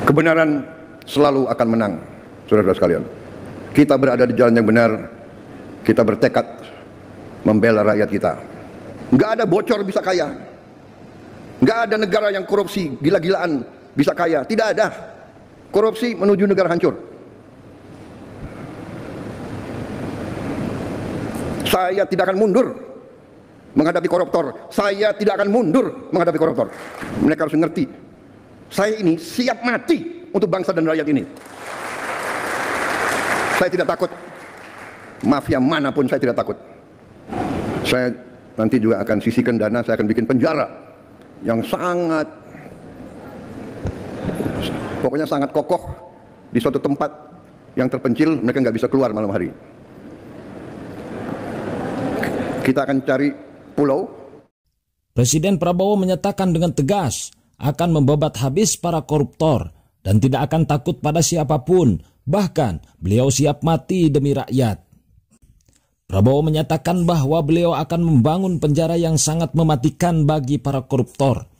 Kebenaran selalu akan menang, saudara-saudara sekalian. Kita berada di jalan yang benar, kita bertekad membela rakyat kita. Nggak ada bocor bisa kaya, nggak ada negara yang korupsi gila-gilaan bisa kaya, tidak ada. Korupsi menuju negara hancur. Saya tidak akan mundur menghadapi koruptor. Saya tidak akan mundur menghadapi koruptor. Mereka harus mengerti, saya ini siap mati untuk bangsa dan rakyat ini. Saya tidak takut. Mafia manapun saya tidak takut. Saya nanti juga akan sisihkan dana, saya akan bikin penjara yang sangat, pokoknya sangat kokoh di suatu tempat yang terpencil, mereka nggak bisa keluar malam hari. Kita akan cari pulau. Presiden Prabowo menyatakan dengan tegas akan membabat habis para koruptor dan tidak akan takut pada siapapun, bahkan beliau siap mati demi rakyat. Prabowo menyatakan bahwa beliau akan membangun penjara yang sangat mematikan bagi para koruptor.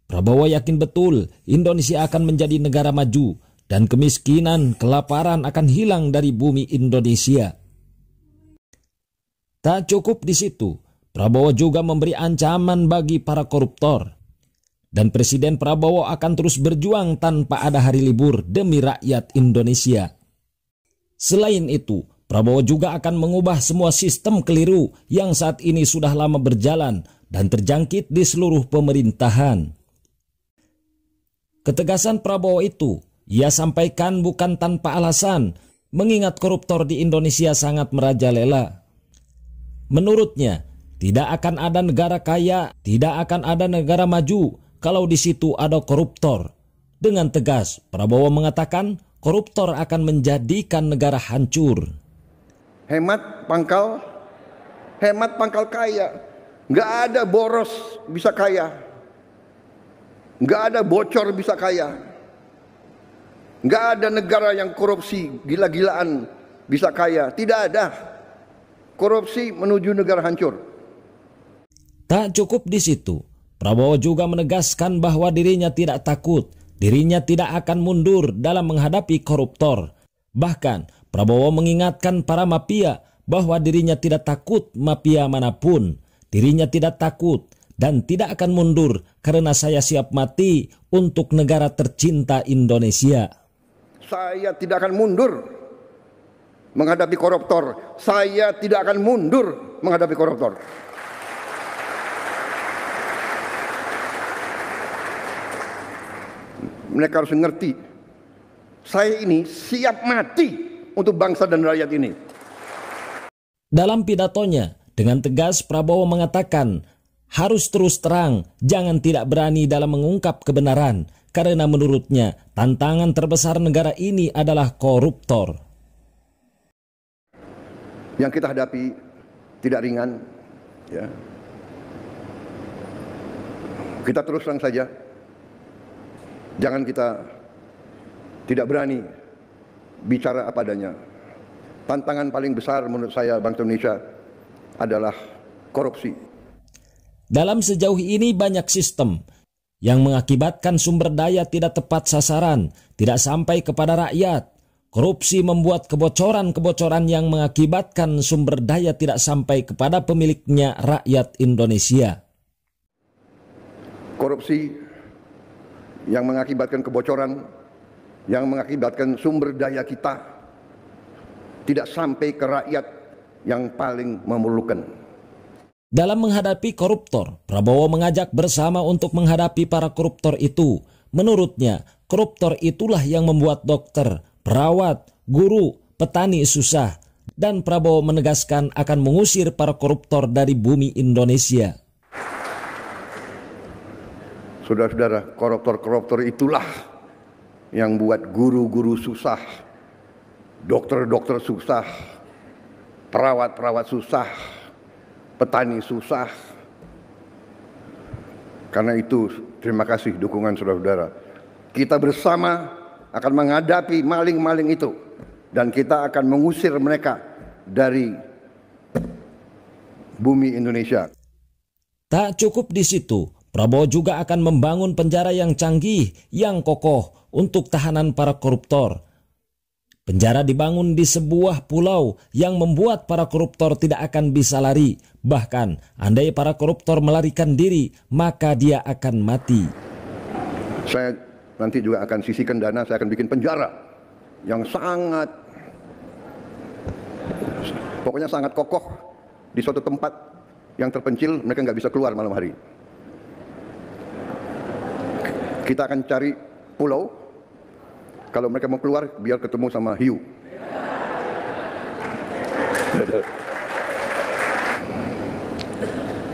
Prabowo yakin betul Indonesia akan menjadi negara maju dan kemiskinan, kelaparan akan hilang dari bumi Indonesia. Tak cukup di situ, Prabowo juga memberi ancaman bagi para koruptor. Dan Presiden Prabowo akan terus berjuang tanpa ada hari libur demi rakyat Indonesia. Selain itu, Prabowo juga akan mengubah semua sistem keliru yang saat ini sudah lama berjalan dan terjangkit di seluruh pemerintahan. Ketegasan Prabowo itu ia sampaikan bukan tanpa alasan, mengingat koruptor di Indonesia sangat merajalela. Menurutnya, tidak akan ada negara kaya, tidak akan ada negara maju kalau di situ ada koruptor. Dengan tegas, Prabowo mengatakan koruptor akan menjadikan negara hancur. Hemat pangkal kaya. Nggak ada boros bisa kaya. Nggak ada bocor bisa kaya. Nggak ada negara yang korupsi gila-gilaan bisa kaya. Tidak ada. Korupsi menuju negara hancur. Tak cukup di situ, Prabowo juga menegaskan bahwa dirinya tidak takut, dirinya tidak akan mundur dalam menghadapi koruptor. Bahkan, Prabowo mengingatkan para mafia bahwa dirinya tidak takut mafia manapun. Dirinya tidak takut dan tidak akan mundur karena saya siap mati untuk negara tercinta Indonesia. Saya tidak akan mundur menghadapi koruptor. Saya tidak akan mundur menghadapi koruptor. Mereka harus mengerti, saya ini siap mati untuk bangsa dan rakyat ini. Dalam pidatonya, dengan tegas Prabowo mengatakan, harus terus terang, jangan tidak berani dalam mengungkap kebenaran, karena menurutnya tantangan terbesar negara ini adalah koruptor. Yang kita hadapi tidak ringan, ya. Kita terus terang saja. Jangan kita tidak berani bicara apa adanya. Tantangan paling besar menurut saya bangsa Indonesia adalah korupsi. Dalam sejauh ini banyak sistem yang mengakibatkan sumber daya tidak tepat sasaran, tidak sampai kepada rakyat. Korupsi membuat kebocoran-kebocoran yang mengakibatkan sumber daya tidak sampai kepada pemiliknya, rakyat Indonesia. Korupsi yang mengakibatkan kebocoran, yang mengakibatkan sumber daya kita tidak sampai ke rakyat yang paling memerlukan. Dalam menghadapi koruptor, Prabowo mengajak bersama untuk menghadapi para koruptor itu. Menurutnya, koruptor itulah yang membuat dokter, perawat, guru, petani susah. Dan Prabowo menegaskan akan mengusir para koruptor dari bumi Indonesia. Saudara-saudara, koruptor-koruptor itulah yang buat guru-guru susah, dokter-dokter susah, perawat-perawat susah, petani susah. Karena itu, terima kasih dukungan saudara-saudara. Kita bersama akan menghadapi maling-maling itu. Dan kita akan mengusir mereka dari bumi Indonesia. Tak cukup di situ, Prabowo juga akan membangun penjara yang canggih, yang kokoh, untuk tahanan para koruptor. Penjara dibangun di sebuah pulau yang membuat para koruptor tidak akan bisa lari. Bahkan, andai para koruptor melarikan diri, maka dia akan mati. Saya nanti juga akan sisihkan dana, saya akan bikin penjara yang sangat, pokoknya sangat kokoh di suatu tempat yang terpencil, mereka nggak bisa keluar malam hari. Kita akan cari pulau. Kalau mereka mau keluar, biar ketemu sama hiu.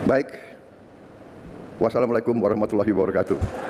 Baik. Wassalamualaikum warahmatullahi wabarakatuh.